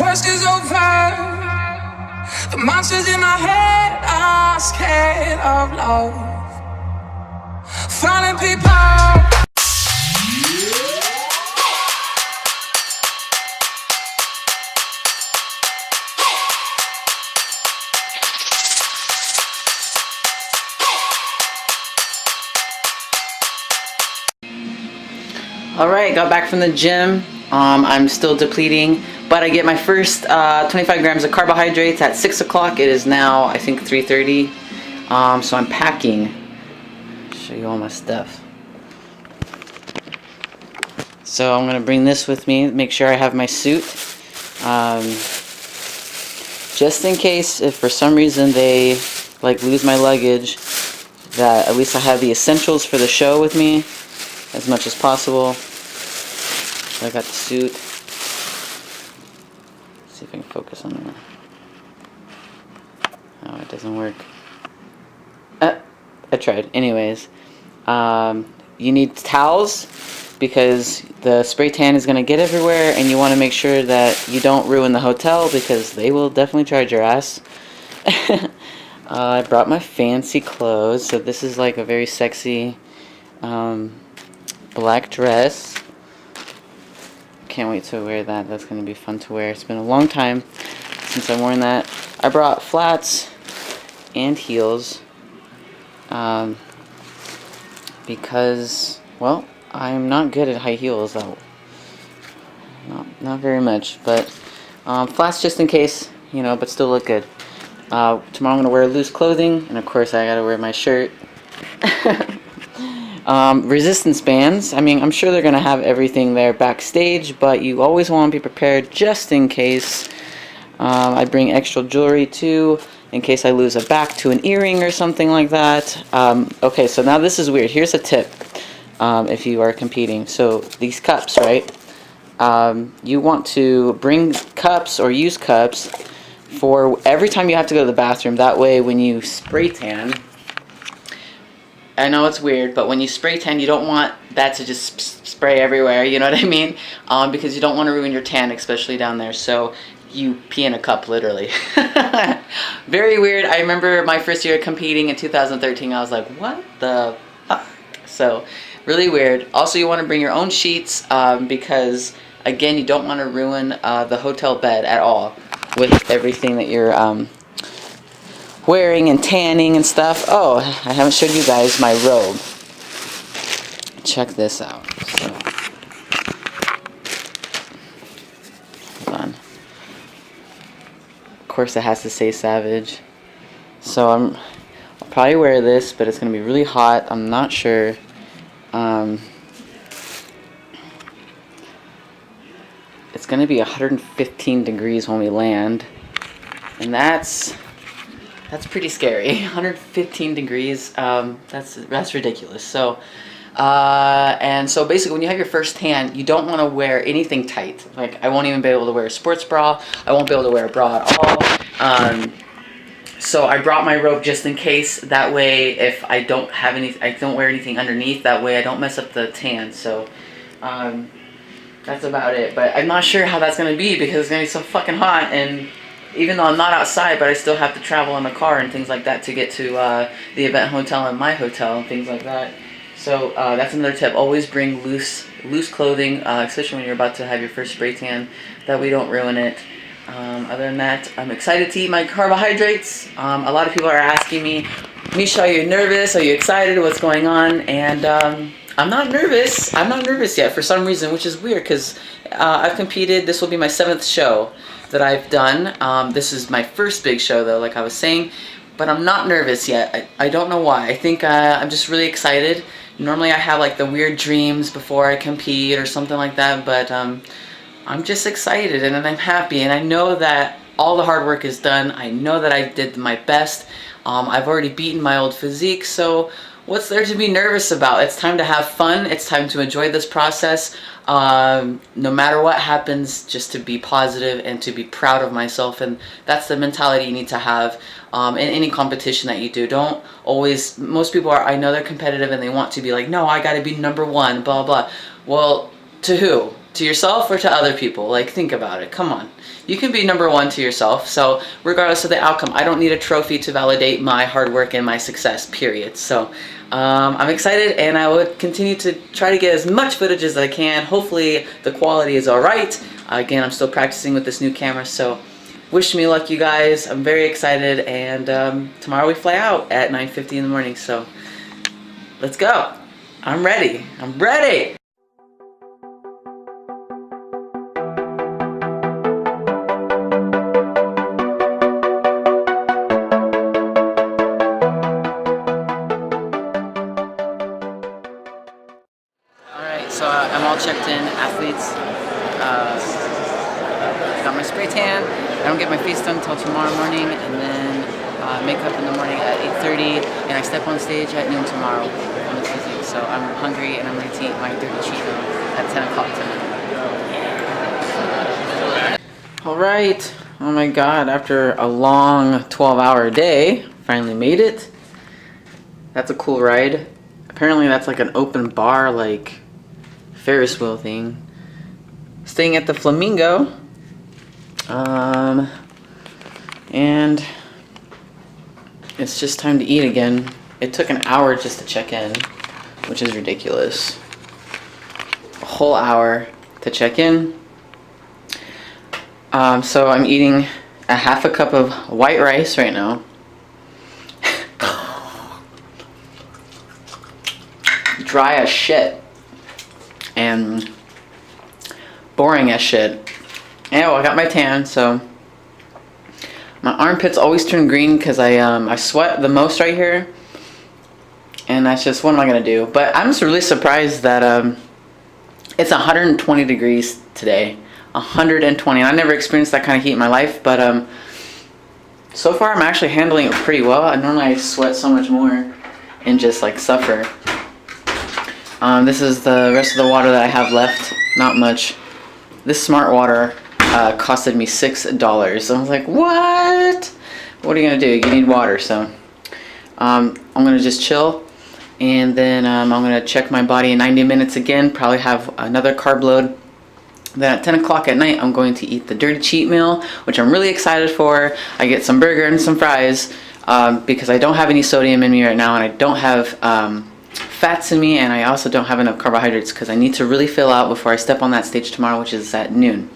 Worst is over. The monsters in my head are scared of love. Falling people. Alright, got back from the gym. I'm still depleting, but I get my first 25 grams of carbohydrates at 6 o'clock. It is now, I think, 3:30. So I'm packing. Show you all my stuff. So I'm going to bring this with me, make sure I have my suit. Just in case, if for some reason they lose my luggage, that at least I have the essentials for the show with me as much as possible. So I got the suit. Let's see if I can focus on that. Oh, it doesn't work. I tried. Anyways, you need towels because the spray tan is going to get everywhere, and you want to make sure that you don't ruin the hotel because they will definitely charge your ass. I brought my fancy clothes, so this is like a very sexy black dress. Can't wait to wear that. That's going to be fun to wear. It's been a long time since I've worn that. I brought flats and heels because, well, I'm not good at high heels though. Not very much, but flats just in case, you know, but still look good. Tomorrow I'm going to wear loose clothing, and of course I got to wear my shirt. Resistance bands. I mean, I'm sure they're going to have everything there backstage, but you always want to be prepared just in case. I bring extra jewelry too, in case I lose a back to an earring or something like that. Okay, so now this is weird. Here's a tip if you are competing. So these cups, right? You want to bring cups or use cups for every time you have to go to the bathroom. That way when you spray tan, I know it's weird, but when you spray tan, you don't want that to just spray everywhere, you know what I mean? Because you don't want to ruin your tan, especially down there. So you pee in a cup, literally. Very weird. I remember my first year competing in 2013. I was like, what the fuck? So really weird. Also, you want to bring your own sheets because, again, you don't want to ruin the hotel bed at all with everything that you're wearing and tanning and stuff. Oh, I haven't showed you guys my robe. Check this out. So, hold on. Of course, it has to say Savage. So I'll probably wear this, but it's gonna be really hot. I'm not sure. It's gonna be 115 degrees when we land, and that's pretty scary. 115 degrees. That's ridiculous. So, and so basically, when you have your first tan, you don't want to wear anything tight. Like, I won't even be able to wear a sports bra. I won't be able to wear a bra at all. So I brought my robe just in case. That way, if I don't have I don't wear anything underneath. That way, I don't mess up the tan. So, that's about it. But I'm not sure how that's gonna be because it's gonna be so fucking hot, and even though I'm not outside, but I still have to travel in the car and things like that to get to the event hotel and my hotel and things like that. So that's another tip. Always bring loose clothing, especially when you're about to have your first spray tan, that we don't ruin it. Other than that, I'm excited to eat my carbohydrates. A lot of people are asking me, Misha, are you nervous? Are you excited? What's going on? And I'm not nervous. I'm not nervous yet for some reason, which is weird because I've competed. This will be my 7th show that I've done. This is my first big show though, like I was saying, but I'm not nervous yet. I don't know why. I think I'm just really excited. Normally I have like the weird dreams before I compete or something like that, but I'm just excited and I'm happy, and I know that all the hard work is done. I know that I did my best. I've already beaten my old physique, so what's there to be nervous about? It's time to have fun. It's time to enjoy this process. No matter what happens, just to be positive and to be proud of myself. And that's the mentality you need to have in any competition that you do. Don't always, most people are, I know they're competitive and they want to be like, no, I got to be number one, blah, blah. Well, to who? To yourself or to other people? Like, think about it. Come on. You can be number one to yourself. So regardless of the outcome, I don't need a trophy to validate my hard work and my success, period. So I'm excited, and I would continue to try to get as much footage as I can. Hopefully the quality is all right. Again, I'm still practicing with this new camera, so wish me luck, you guys. I'm very excited, and tomorrow we fly out at 9:50 in the morning, so let's go. I'm ready. I'm ready. So I'm all checked in, athletes, got my spray tan. I don't get my face done until tomorrow morning, and then makeup in the morning at 8:30, and I step on stage at noon tomorrow on the Physique. So I'm hungry, and I'm ready to eat my dirty cheat meal at 10 o'clock tonight. All right. Oh my God, after a long 12-hour day, finally made it. That's a cool ride. Apparently that's like an open bar, like Ferris wheel thing. Staying at the Flamingo, and it's just time to eat again. It took an hour just to check in, which is ridiculous. A whole hour to check in. So I'm eating a half a cup of white rice right now. Dry as shit. And boring as shit. Yeah, well, I got my tan, so my armpits always turn green because I sweat the most right here, and that's just, what am I gonna do? But I'm just really surprised that it's 120 degrees today. 120. I never experienced that kind of heat in my life, but so far I'm actually handling it pretty well. I normally sweat so much more and just like suffer. This is the rest of the water that I have left. Not much. This Smart Water costed me $6. So I was like, what? What are you gonna do? You need water, so I'm gonna just chill, and then I'm gonna check my body in 90 minutes again. Probably have another carb load. Then at 10 o'clock at night, I'm going to eat the dirty cheat meal, which I'm really excited for. I get some burger and some fries because I don't have any sodium in me right now, and I don't have fats in me, and I also don't have enough carbohydrates because I need to really fill out before I step on that stage tomorrow, which is at noon.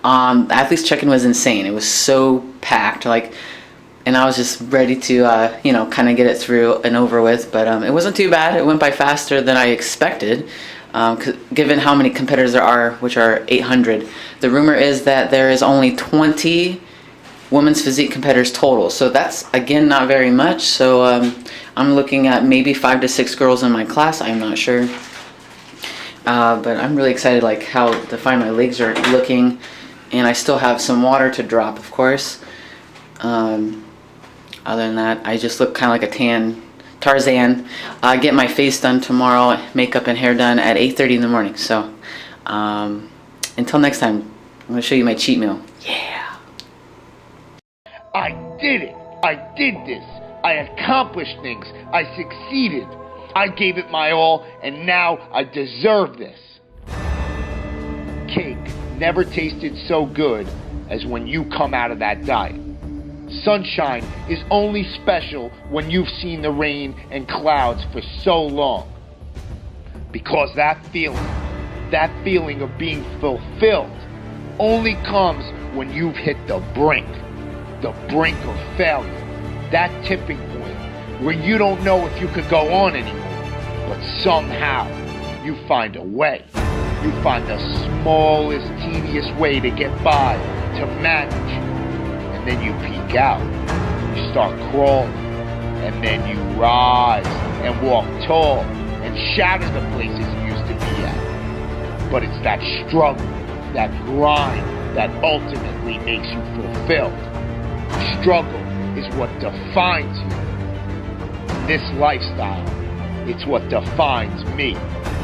The athletes check-in was insane. It was so packed, like, and I was just ready to, you know, kind of get it through and over with, but it wasn't too bad. It went by faster than I expected, given how many competitors there are, which are 800. The rumor is that there is only 20 women's physique competitors total, so that's, again, not very much. So I'm looking at maybe 5 to 6 girls in my class. I'm not sure, but I'm really excited, like how defined my legs are looking, and I still have some water to drop, of course. Other than that, I just look kind of like a tan Tarzan. I get my face done tomorrow, makeup and hair done at 8:30 in the morning. So until next time, I'm going to show you my cheat meal. Yeah. I did it. I did this. I accomplished things. I succeeded. I gave it my all, and now I deserve this. Cake never tasted so good as when you come out of that diet. Sunshine is only special when you've seen the rain and clouds for so long. Because that feeling of being fulfilled, only comes when you've hit the brink of failure. That tipping point where you don't know if you could go on anymore, but somehow you find a way. You find the smallest, teeniest way to get by, to manage, and then you peak out. You start crawling, and then you rise and walk tall and shatter the places you used to be at. But it's that struggle, that grind, that ultimately makes you fulfilled. Struggle is what defines you. This lifestyle, it's what defines me.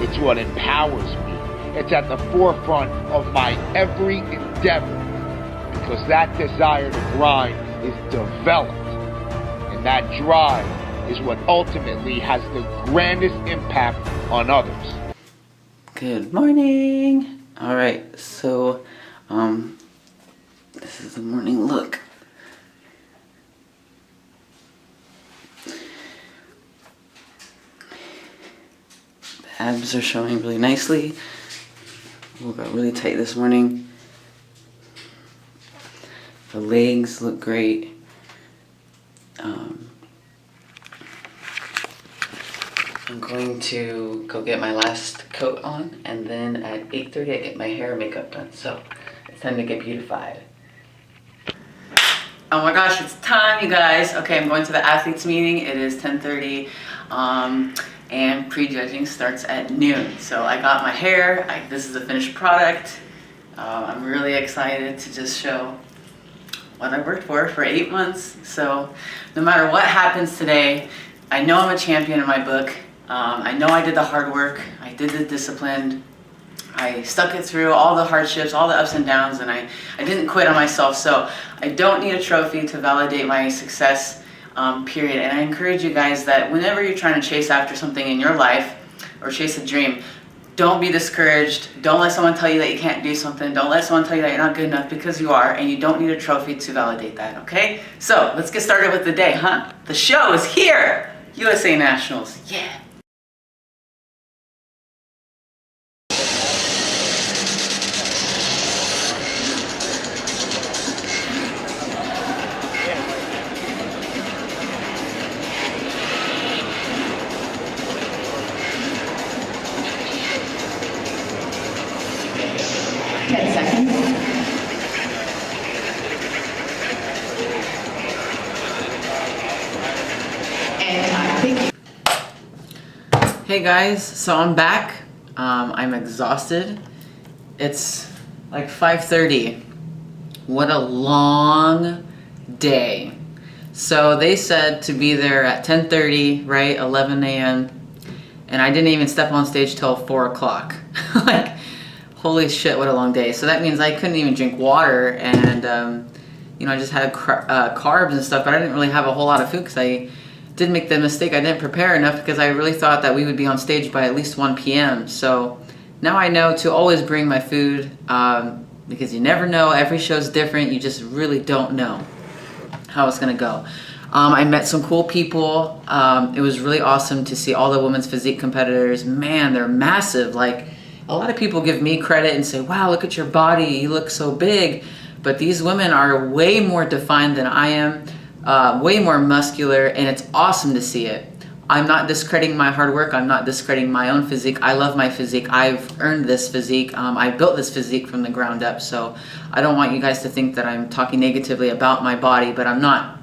It's what empowers me. It's at the forefront of my every endeavor, because that desire to grind is developed, and that drive is what ultimately has the grandest impact on others. Good morning. All right, so this is the morning look. The abs are showing really nicely. We got really tight this morning. The legs look great. I'm going to go get my last coat on, and then at 8:30 I get my hair and makeup done. So it's time to get beautified. Oh my gosh, it's time, you guys. Okay, I'm going to the athletes meeting. It is 10:30, and prejudging starts at noon. So I got my hair. This is the finished product. I'm really excited to just show what I worked for 8 months. So no matter what happens today, I know I'm a champion in my book. I know I did the hard work. I did the discipline. I stuck it through all the hardships, all the ups and downs, and I didn't quit on myself. So I don't need a trophy to validate my success, period. And I encourage you guys that whenever you're trying to chase after something in your life or chase a dream, don't be discouraged. Don't let someone tell you that you can't do something. Don't let someone tell you that you're not good enough, because you are, and you don't need a trophy to validate that, okay? So let's get started with the day, huh? The show is here! USA Nationals, yeah! Hey guys, so I'm back. I'm exhausted. It's like 5:30. What a long day. So they said to be there at 10:30, right? 11 a.m. And I didn't even step on stage till 4 o'clock. Like, holy shit, what a long day. So that means I couldn't even drink water, and I just had carbs and stuff, but I didn't really have a whole lot of food because I did make the mistake. I didn't prepare enough because I really thought that we would be on stage by at least 1 p.m. So now I know to always bring my food, because you never know. Every show's different. You just really don't know how it's gonna go. I met some cool people. It was really awesome to see all the women's physique competitors. Man, they're massive. Like, a lot of people give me credit and say, wow, look at your body, you look so big. But these women are way more defined than I am. Way more muscular, and it's awesome to see it. I'm not discrediting my hard work. I'm not discrediting my own physique. I love my physique. I've earned this physique. I built this physique from the ground up, so I don't want you guys to think that I'm talking negatively about my body, but I'm not.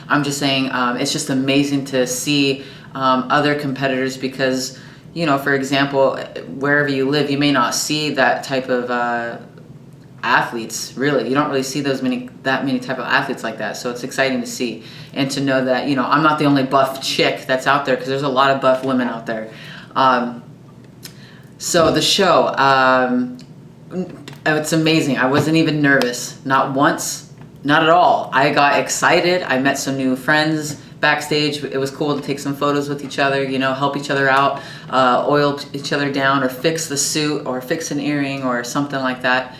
I'm just saying it's just amazing to see other competitors, because, for example, wherever you live, you may not see that type of athletes. Really, you don't really see that many type of athletes like that. So it's exciting to see, and to know that I'm not the only buff chick that's out there, because there's a lot of buff women out there. So the show, it's amazing. I wasn't even nervous, not once, not at all. I got excited. I met some new friends backstage. It was cool to take some photos with each other, help each other out, oil each other down, or fix the suit, or fix an earring, or something like that.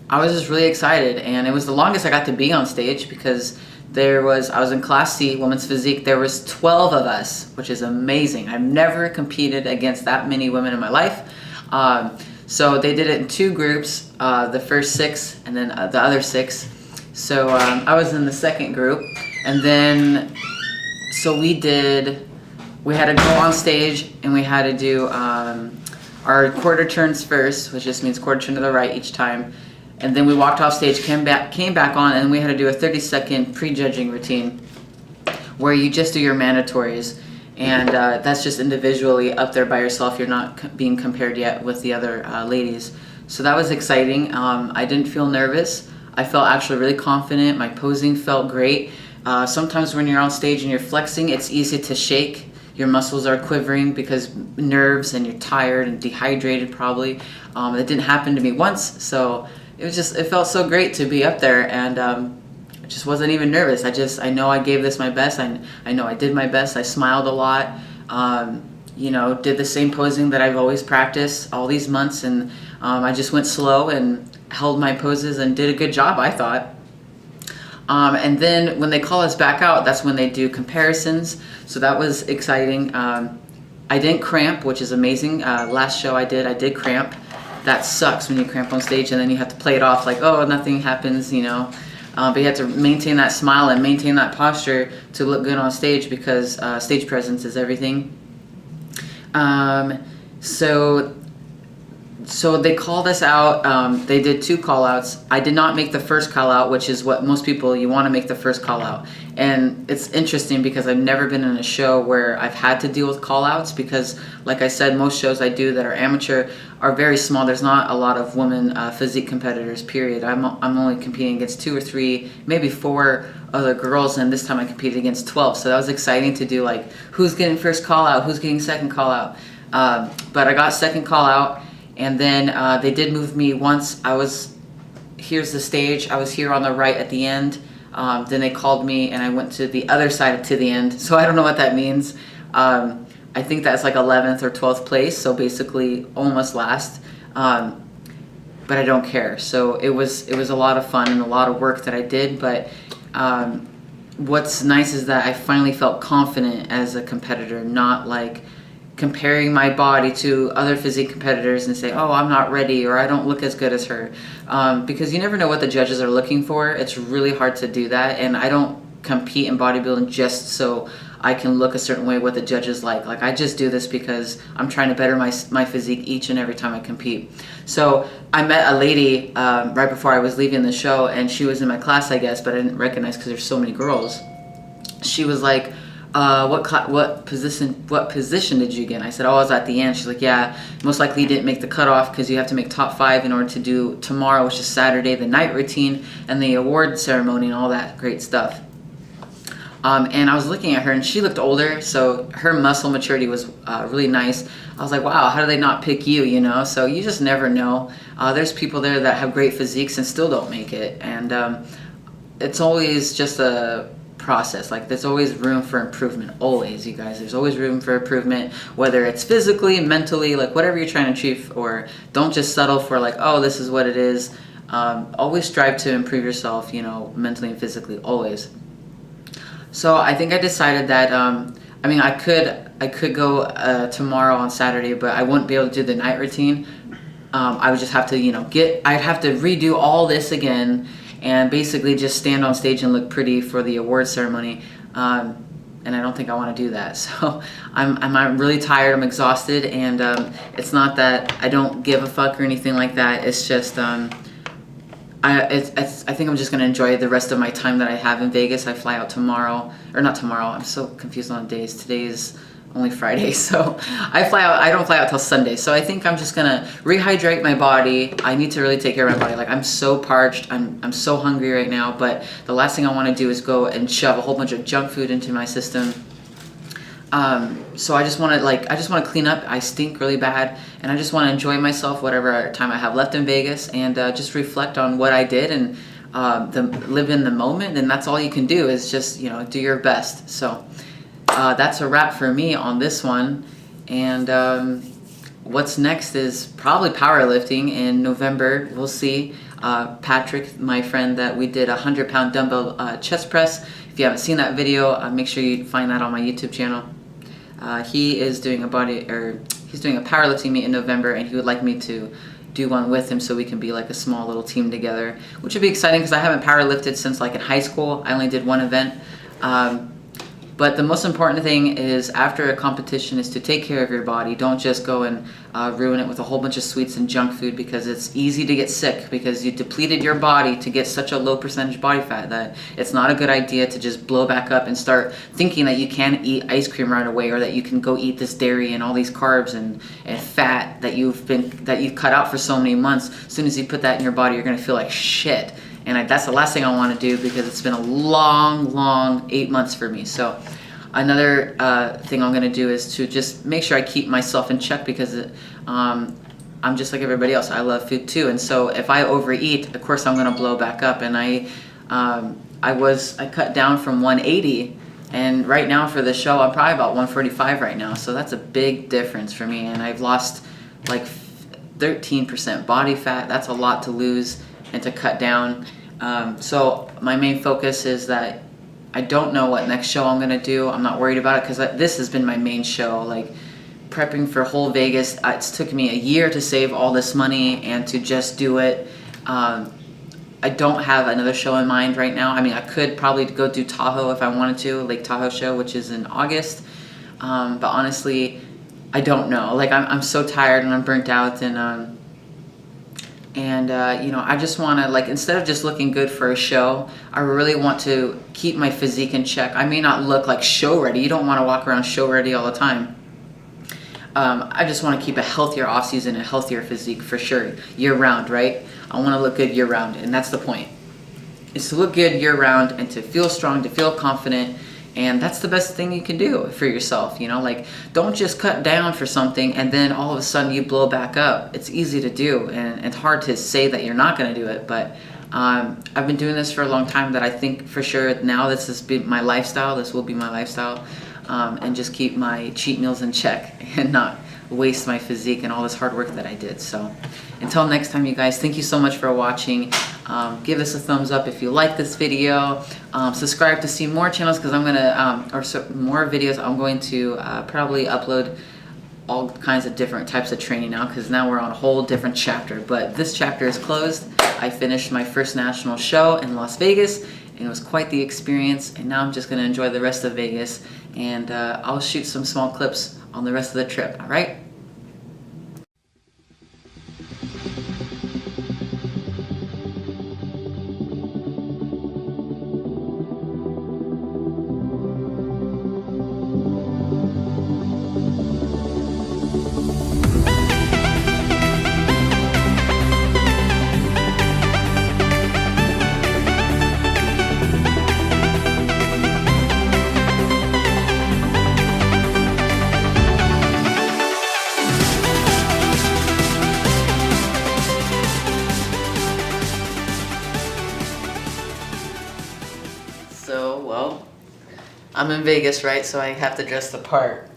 I was just really excited, and it was the longest I got to be on stage, because I was in Class C, Women's Physique. There was 12 of us, which is amazing. I've never competed against that many women in my life. So they did it in 2 groups, the first 6 and then the other 6. So I was in the second group, and then so we had to go on stage, and we had to do our quarter turns first, which just means quarter turn to the right each time. And then we walked off stage, came back on, and we had to do a 30-second prejudging routine where you just do your mandatories. And that's just individually up there by yourself. You're not being compared yet with the other ladies. So that was exciting. I didn't feel nervous. I felt actually really confident. My posing felt great. Sometimes when you're on stage and you're flexing, it's easy to shake. Your muscles are quivering because nerves, and you're tired and dehydrated probably. It didn't happen to me once, so it felt so great to be up there, and I just wasn't even nervous. I know I gave this my best. I know I did my best. I smiled a lot. did the same posing that I've always practiced all these months, and I just went slow and held my poses and did a good job, I thought. And then when they call us back out, that's when they do comparisons. So that was exciting. I didn't cramp, which is amazing. Last show I did cramp. That sucks when you cramp on stage and then you have to play it off like, oh, nothing happens, But you have to maintain that smile and maintain that posture to look good on stage, because stage presence is everything. So they called us out. They did 2 call outs. I did not make the first call out, which is what most people, you want to make the first call out. And it's interesting because I've never been in a show where I've had to deal with call outs, because like I said, most shows I do that are amateur are very small. There's not a lot of women physique competitors, period. I'm only competing against 2 or 3, maybe 4 other girls, and this time I competed against 12. So that was exciting to do, like, who's getting first call out, who's getting second call out. But I got second call out. And then they did move me once. Here's the stage. I was here on the right at the end. Then they called me and I went to the other side to the end. So I don't know what that means. I think that's like 11th or 12th place. So basically almost last. But I don't care. So it was a lot of fun and a lot of work that I did. But what's nice is that I finally felt confident as a competitor, not like comparing my body to other physique competitors and say, oh, I'm not ready, or I don't look as good as her. Because you never know what the judges are looking for. It's really hard to do that. And I don't compete in bodybuilding just so I can look a certain way what the judges like. Like, I just do this because I'm trying to better my physique each and every time I compete. So I met a lady right before I was leaving the show, and she was in my class, I guess, but I didn't recognize because there's so many girls. She was like, what position did you get? And I said, oh, I was at the end. She's like, yeah, most likely you didn't make the cutoff because you have to make top 5 in order to do tomorrow, which is Saturday, the night routine and the award ceremony and all that great stuff. And I was looking at her, and she looked older, so her muscle maturity was really nice. I was like, wow, how do they not pick you, So you just never know. There's people there that have great physiques and still don't make it. And it's always just a process. Like, there's always room for improvement. Always, you guys. There's always room for improvement, whether it's physically, mentally, like whatever you're trying to achieve. Or don't just settle for like, oh, this is what it is. Always strive to improve yourself, mentally and physically, always. So I think I decided that, I could go tomorrow on Saturday, but I wouldn't be able to do the night routine. I would just have to, I'd have to redo all this again and basically just stand on stage and look pretty for the award ceremony. And I don't think I want to do that. So I'm really tired, I'm exhausted, and it's not that I don't give a fuck or anything like that. It's just, I think I'm just going to enjoy the rest of my time that I have in Vegas. I fly out tomorrow, or not tomorrow, I'm so confused on days. Today is only Friday, so I don't fly out till Sunday. So I think I'm just going to rehydrate my body. I need to really take care of my body. Like, I'm so parched, I'm so hungry right now, but the last thing I want to do is go and shove a whole bunch of junk food into my system. So I just want to clean up. I stink really bad, and I just want to enjoy myself whatever time I have left in Vegas, and just reflect on what I did and live in the moment. And that's all you can do, is just do your best. So that's a wrap for me on this one. And what's next is probably powerlifting in November. We'll see. Patrick, my friend, that we did a 100-pound dumbbell chest press. If you haven't seen that video, make sure you find that on my YouTube channel. He is doing he's doing a powerlifting meet in November, and he would like me to do one with him so we can be like a small little team together, which would be exciting because I haven't powerlifted since like in high school. I only did one event. But the most important thing is, after a competition, is to take care of your body. Don't just go and ruin it with a whole bunch of sweets and junk food, because it's easy to get sick because you depleted your body to get such a low percentage body fat that it's not a good idea to just blow back up and start thinking that you can eat ice cream right away, or that you can go eat this dairy and all these carbs and fat that you've cut out for so many months. As soon as you put that in your body, you're going to feel like shit. And that's the last thing I want to do, because it's been a long 8 months for me. So another thing I'm going to do is to just make sure I keep myself in check, because I'm just like everybody else. I love food too. And so if I overeat, of course I'm going to blow back up. And I cut down from 180, And right now for the show, I'm probably about 145 right now. So that's a big difference for me. And I've lost like 13% body fat. That's a lot to lose and to cut down. So my main focus is that I don't know what next show I'm gonna do. I'm not worried about it because this has been my main show. Like prepping for whole Vegas, it's took me a year to save all this money and to just do it. I don't have another show in mind right now. I mean, I could probably go do Tahoe if I wanted to, Lake Tahoe show, which is in August. But honestly, I don't know. Like I'm so tired and I'm burnt out, and you know, I just want to, like, instead of just looking good for a show, I really want to keep my physique in check. I may not look like show ready. You don't want to walk around show ready all the time. I just want to keep a healthier off season, a healthier physique for sure, year round, right? I want to look good year round, and that's the point. Is to look good year round and to feel strong, to feel confident, and that's the best thing you can do for yourself, you know? Like, don't just cut down for something and then all of a sudden you blow back up. It's easy to do, and it's hard to say that you're not going to do it, but I've been doing this for a long time that I think for sure now this has been my lifestyle. This will be my lifestyle, and just keep my cheat meals in check and not waste my physique and all this hard work that I did. So until next time, you guys, thank you so much for watching. Give us a thumbs up if you like this video. Subscribe to see more channels, because I'm gonna more videos. I'm going to probably upload all kinds of different types of training now, because now we're on a whole different chapter. But this chapter is closed. I finished my first national show in Las Vegas, and it was quite the experience. And now I'm just gonna enjoy the rest of Vegas, and I'll shoot some small clips on the rest of the trip. All right. So, well, I'm in Vegas, right? So I have to dress the part.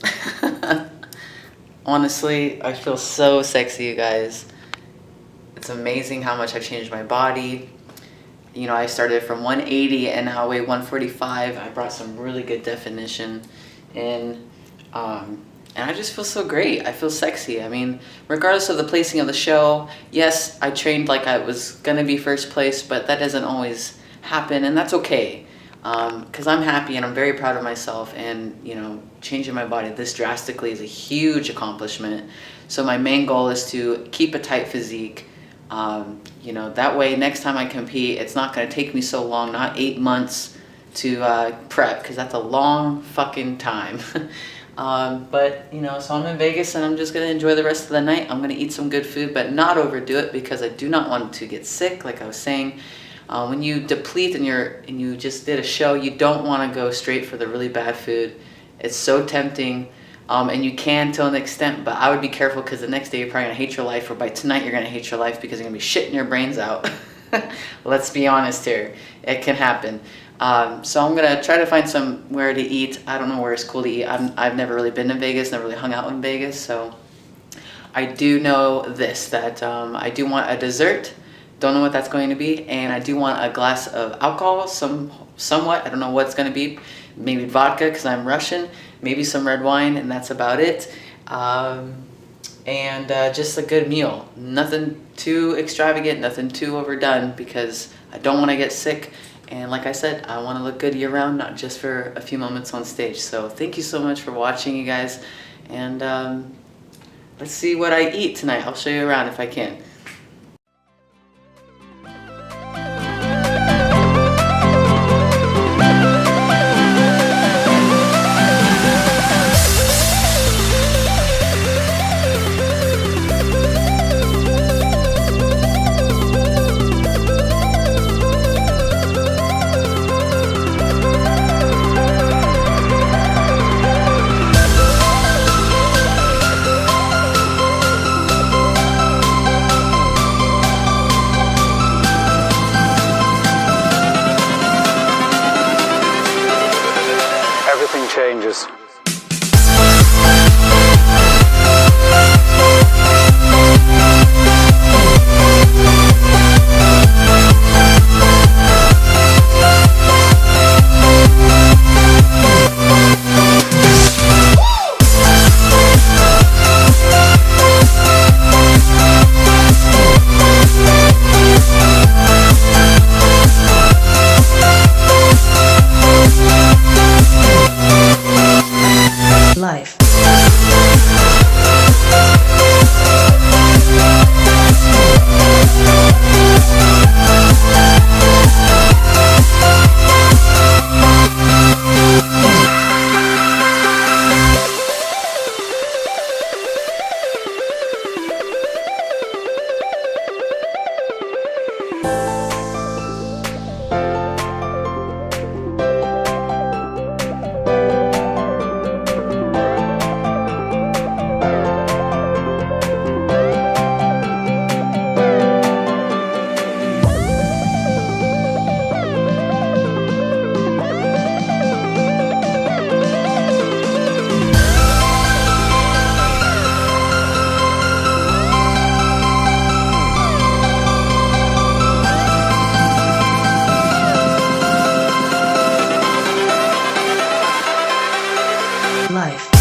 Honestly, I feel so sexy, you guys. It's amazing how much I've changed my body. You know, I started from 180 and now I weigh 145. I brought some really good definition in. And I just feel so great. I feel sexy. I mean, regardless of the placing of the show, yes, I trained like I was gonna be first place, but that doesn't always happen, and that's okay. Because I'm happy and I'm very proud of myself, and you know, changing my body this drastically is a huge accomplishment. So my main goal is to keep a tight physique. You know, that way next time I compete, it's not going to take me so long, not 8 months to prep, because that's a long fucking time. But you know, so I'm in Vegas and I'm just going to enjoy the rest of the night. I'm going to eat some good food, but not overdo it, because I do not want to get sick, like I was saying. When you deplete and you just did a show, you don't want to go straight for the really bad food. It's so tempting, and you can to an extent, but I would be careful, because the next day you're probably going to hate your life, or by tonight you're going to hate your life because you're going to be shitting your brains out. Let's be honest here. It can happen. So I'm going to try to find somewhere to eat. I don't know where it's cool to eat. I've never really been to Vegas, never really hung out in Vegas, so I do know this, that I do want a dessert. Don't know what that's going to be, and I do want a glass of alcohol, somewhat. I don't know what it's going to be. Maybe vodka, because I'm Russian. Maybe some red wine, and that's about it. And just a good meal. Nothing too extravagant, nothing too overdone, because I don't want to get sick. And like I said, I want to look good year round, not just for a few moments on stage. So thank you so much for watching, you guys. And let's see what I eat tonight. I'll show you around if I can. Life. Life.